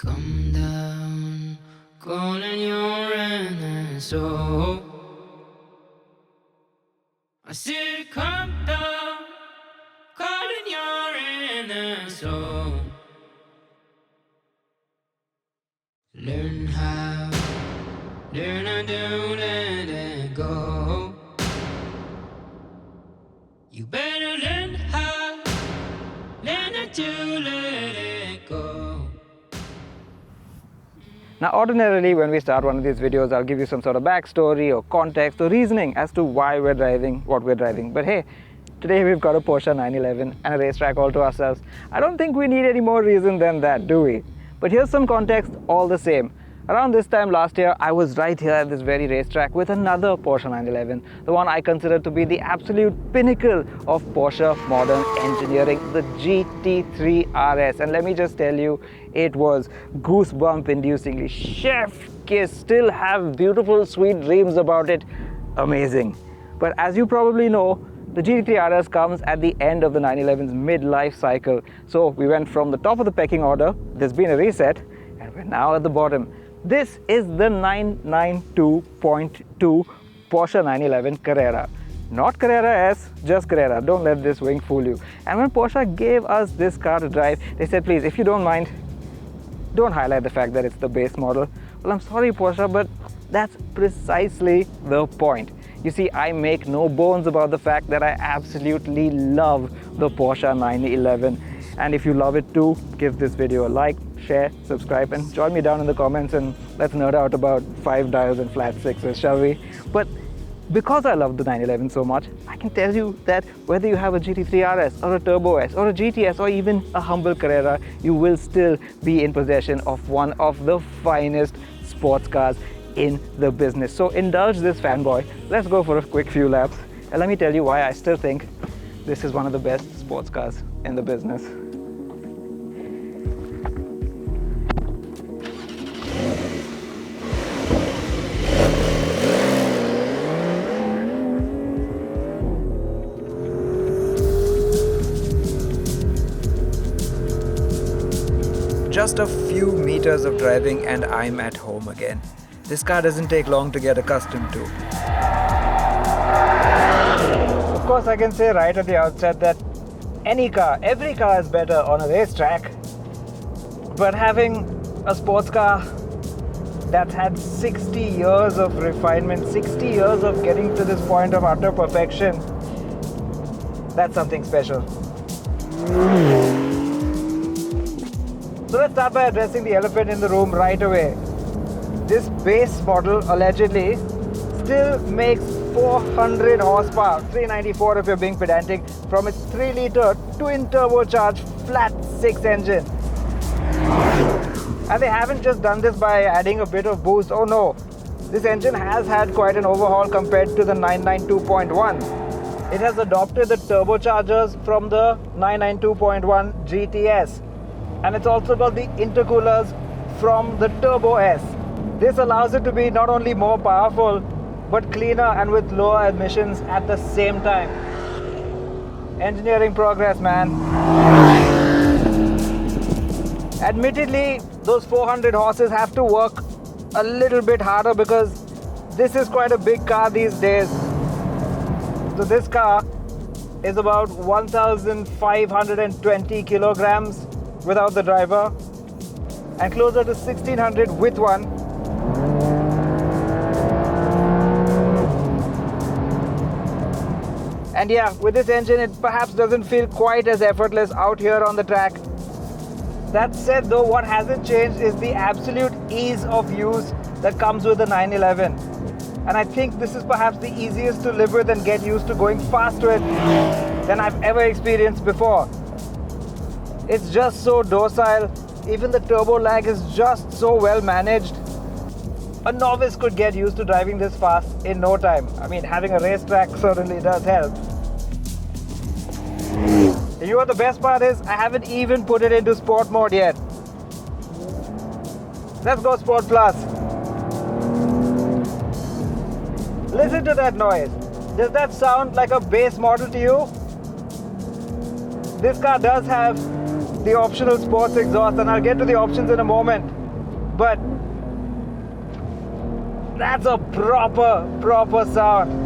Come down, calling your NSO. I said, come down, calling your NSO. Learn how, learn how to let it go. You better learn how, learn how to let it go. Now, ordinarily, when we start one of these videos, I'll give you some sort of backstory or context or reasoning as to why we're driving what we're driving. But hey, today we've got a Porsche 911 and a racetrack all to ourselves. I don't think we need any more reason than that, do we? But here's some context all the same. Around this time last year, I was right here at this very racetrack with another Porsche 911, the one I consider to be the absolute pinnacle of Porsche modern engineering, the GT3 RS. And let me just tell you, it was goosebump-inducingly chef kiss. Still have beautiful, sweet dreams about it. Amazing. But as you probably know, the GT3 RS comes at the end of the 911's midlife cycle. So we went from the top of the pecking order, there's been a reset, and we're now at the bottom. This is the 992.2 Porsche 911 Carrera. Not Carrera S, just Carrera. Don't let this wing fool you. And when Porsche gave us this car to drive, they said, please, if you don't mind, don't highlight the fact that it's the base model. Well, I'm sorry, Porsche, but that's precisely the point. You see, I make no bones about the fact that I absolutely love the Porsche 911. And if you love it too, give this video a like, share, subscribe, and join me down in the comments and let's nerd out about 5 dials and flat sixes, shall we? But because I love the 911 so much, I can tell you that whether you have a GT3 RS or a Turbo S or a GTS or even a humble Carrera, you will still be in possession of one of the finest sports cars in the business. So indulge this fanboy. Let's go for a quick few laps and let me tell you why I still think this is one of the best sports cars in the business. Just a few meters of driving and I'm at home again. This car doesn't take long to get accustomed to. Of course, I can say right at the outset that every car is better on a racetrack. But having a sports car that's had 60 years of refinement, 60 years of getting to this point of utter perfection, that's something special. So let's start by addressing the elephant in the room right away. This base model allegedly still makes 400 horsepower, 394 if you're being pedantic, from its 3-litre twin turbocharged flat 6 engine. And they haven't just done this by adding a bit of boost. Oh no, this engine has had quite an overhaul compared to the 992.1. It has adopted the turbochargers from the 992.1 GTS. And it's also got the intercoolers from the Turbo S. This allows it to be not only more powerful, but cleaner and with lower emissions at the same time. Engineering progress, man. Admittedly, those 400 horses have to work a little bit harder because this is quite a big car these days. So this car is about 1,520 kilograms without the driver and closer to 1,600 with one. And yeah, with this engine it perhaps doesn't feel quite as effortless out here on the track. That said though, what hasn't changed is the absolute ease of use that comes with the 911. And I think this is perhaps the easiest to live with and get used to going fast with than I've ever experienced before. It's just so docile. Even the turbo lag is just so well managed. A novice could get used to driving this fast in no time. I mean, having a racetrack certainly does help. You know what the best part is? I haven't even put it into sport mode yet. Let's go Sport Plus. Listen to that noise. Does that sound like a base model to you? This car does have the optional sports exhaust, and I'll get to the options in a moment. But that's a proper sound.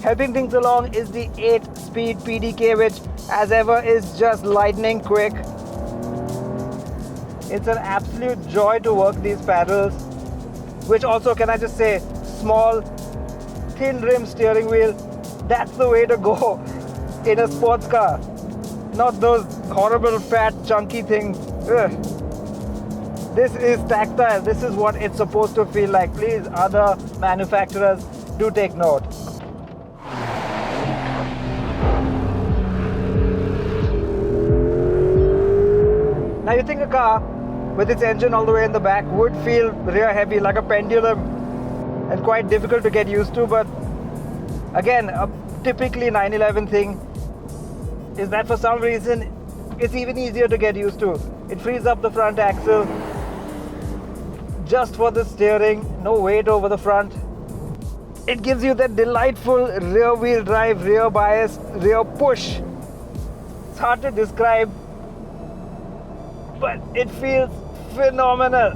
Helping things along is the 8-speed PDK, which as ever is just lightning quick. It's an absolute joy to work these paddles, which also, can I just say, small, thin rim steering wheel, that's the way to go in a sports car. Not those horrible fat chunky things. Ugh. This is tactile. This is what it's supposed to feel like. Please, other manufacturers, do take note. Now you think a car with its engine all the way in the back would feel rear heavy, like a pendulum, and quite difficult to get used to, but again, a typically 911 thing is that for some reason it's even easier to get used to. It frees up the front axle just for the steering, no weight over the front. It gives you that delightful rear wheel drive, rear bias, rear push. It's hard to describe, but it feels phenomenal.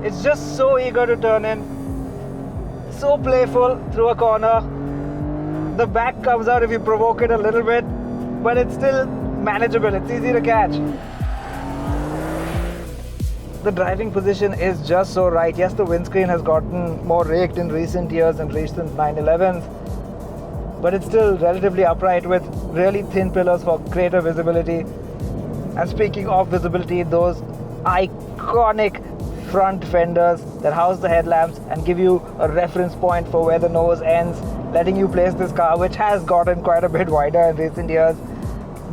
It's just so eager to turn in, so playful through a corner. The back comes out if you provoke it a little bit, but it's still manageable, it's easy to catch. The driving position is just so right. Yes, the windscreen has gotten more raked in recent years and recent 911s, but it's still relatively upright with really thin pillars for greater visibility. And speaking of visibility, those iconic front fenders that house the headlamps and give you a reference point for where the nose ends, letting you place this car, which has gotten quite a bit wider in recent years,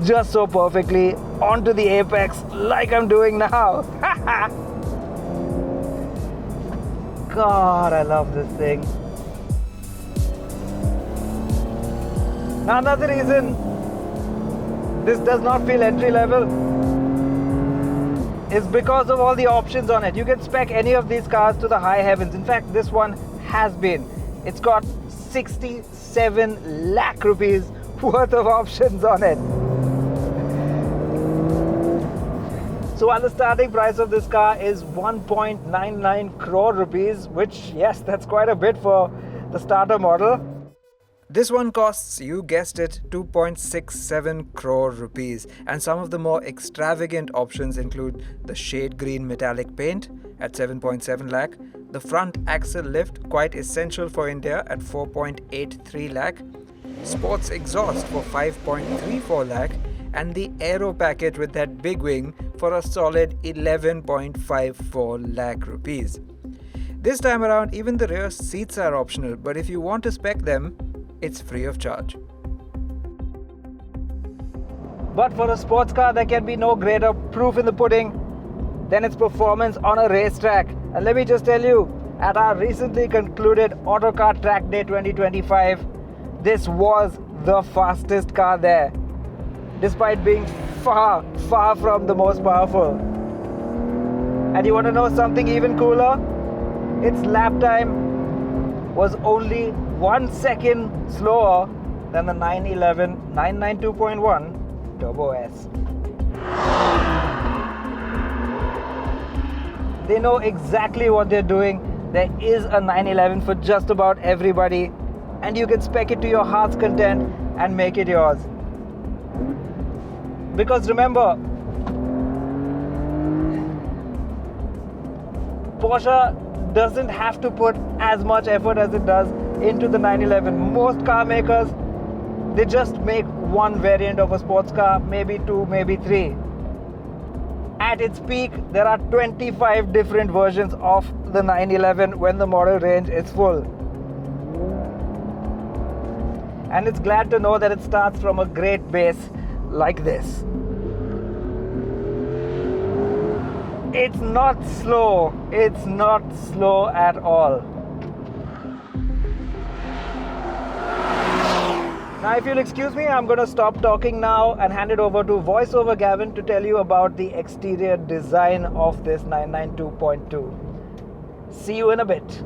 just so perfectly onto the apex like I'm doing now. God, I love this thing. Now another reason this does not feel entry level is because of all the options on it. You can spec any of these cars to the high heavens. In fact, this one has been. It's got 67 lakh rupees worth of options on it. So while the starting price of this car is 1.99 crore rupees, which, yes, that's quite a bit for the starter model, this one costs, you guessed it, 2.67 crore rupees. And some of the more extravagant options include the shade green metallic paint at 7.7 lakh, the front axle lift, quite essential for India, at 4.83 lakh, sports exhaust for 5.34 lakh, and the aero package with that big wing for a solid 11.54 lakh rupees. This time around, even the rear seats are optional, but if you want to spec them, it's free of charge. But for a sports car, there can be no greater proof in the pudding than its performance on a racetrack. And let me just tell you, at our recently concluded Autocar Track Day 2025, this was the fastest car there, despite being far from the most powerful. And you want to know something even cooler? Its lap time was only 1 second slower than the 911 992.1 Turbo S. They know exactly what they're doing. There is a 911 for just about everybody, and you can spec it to your heart's content and make it yours. Because remember, Porsche doesn't have to put as much effort as it does into the 911. Most car makers, they just make one variant of a sports car, maybe two, maybe three. At its peak, there are 25 different versions of the 911 when the model range is full. And it's glad to know that it starts from a great base like this. It's not slow. It's not slow at all. Now, if you'll excuse me, I'm going to stop talking now and hand it over to voiceover Gavin to tell you about the exterior design of this 992.2. See you in a bit.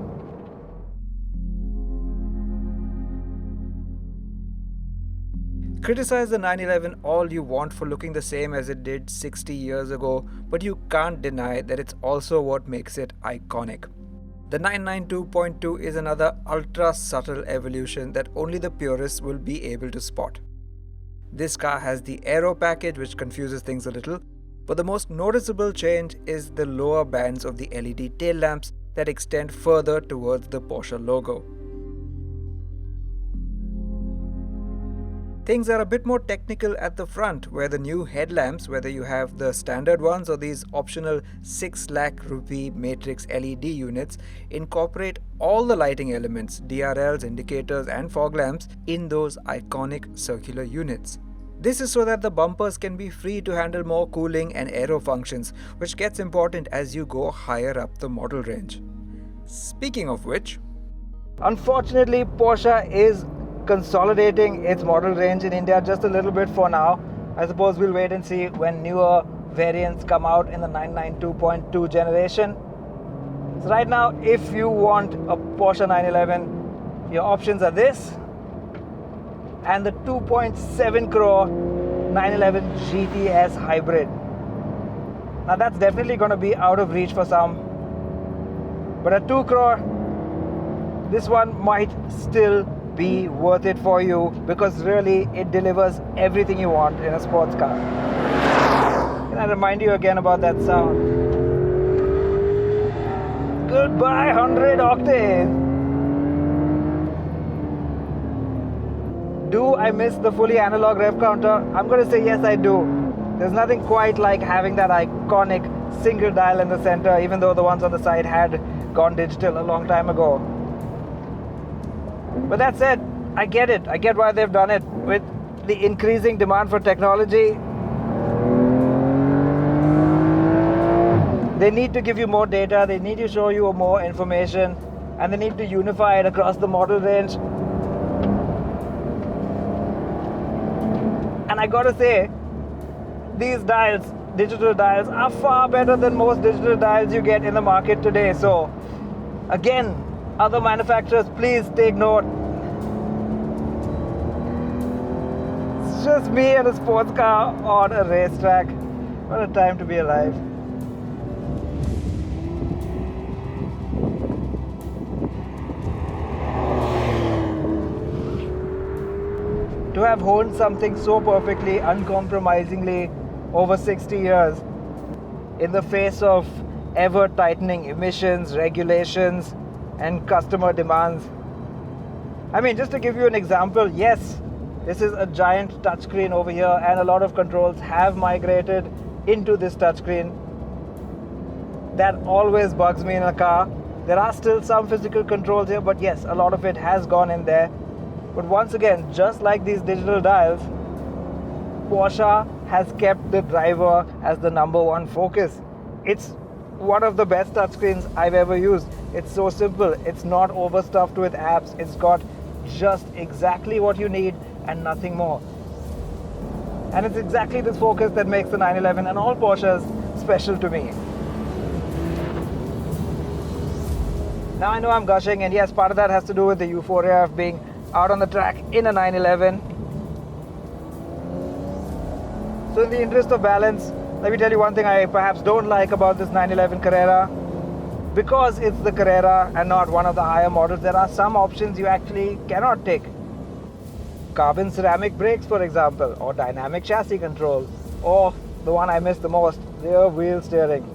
Criticize the 911 all you want for looking the same as it did 60 years ago, but you can't deny that it's also what makes it iconic. The 992.2 is another ultra subtle evolution that only the purists will be able to spot. This car has the aero package, which confuses things a little, but the most noticeable change is the lower bands of the LED tail lamps that extend further towards the Porsche logo. Things are a bit more technical at the front, where the new headlamps, whether you have the standard ones or these optional 6 lakh rupee matrix LED units, incorporate all the lighting elements, DRLs, indicators and fog lamps in those iconic circular units. This is so that the bumpers can be free to handle more cooling and aero functions, which gets important as you go higher up the model range. Speaking of which, unfortunately Porsche is consolidating its model range in India just a little bit for now. I suppose we'll wait and see when newer variants come out in the 992.2 generation. So right now, if you want a Porsche 911, your options are this and the 2.7 crore 911 GTS hybrid. Now that's definitely going to be out of reach for some, but at 2 crore, this one might still be worth it for you, because really it delivers everything you want in a sports car. Can I remind you again about that sound? Goodbye 100 octane. Do I miss the fully analog rev counter? I'm going to say yes, I do. There's nothing quite like having that iconic single dial in the center, even though the ones on the side had gone digital a long time ago. But that said, I get it. I get why they've done it. With the increasing demand for technology, they need to give you more data, they need to show you more information, and they need to unify it across the model range. And I gotta say, these dials, digital dials, are far better than most digital dials you get in the market today. So, again, other manufacturers, please take note. It's just me and a sports car on a racetrack. What a time to be alive. To have honed something so perfectly, uncompromisingly over 60 years, in the face of ever tightening emissions, regulations, and customer demands. I mean, just to give you an example, yes, this is a giant touchscreen over here, and a lot of controls have migrated into this touchscreen. That always bugs me in a car. There are still some physical controls here, but yes, a lot of it has gone in there. But once again, just like these digital dials, Porsche has kept the driver as the number one focus. It's one of the best touchscreens I've ever used. It's so simple. It's not overstuffed with apps. It's got just exactly what you need and nothing more. And it's exactly this focus that makes the 911 and all Porsches special to me. Now I know I'm gushing, and yes, part of that has to do with the euphoria of being out on the track in a 911. So in the interest of balance, let me tell you one thing I perhaps don't like about this 911 Carrera. Because it's the Carrera and not one of the higher models, there are some options you actually cannot take. Carbon ceramic brakes, for example, or dynamic chassis control, or the one I miss the most, rear wheel steering.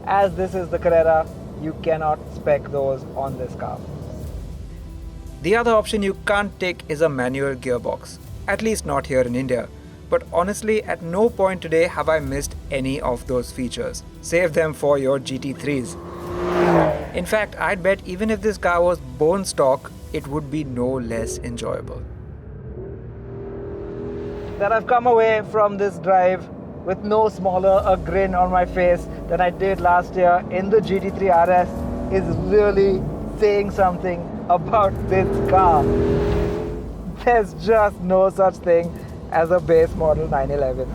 As this is the Carrera, you cannot spec those on this car. The other option you can't take is a manual gearbox, at least not here in India. But honestly, at no point today have I missed any of those features. Save them for your GT3s. In fact, I'd bet even if this car was bone stock, it would be no less enjoyable. That I've come away from this drive with no smaller a grin on my face than I did last year in the GT3 RS is really saying something about this car. There's just no such thing as a base model 911.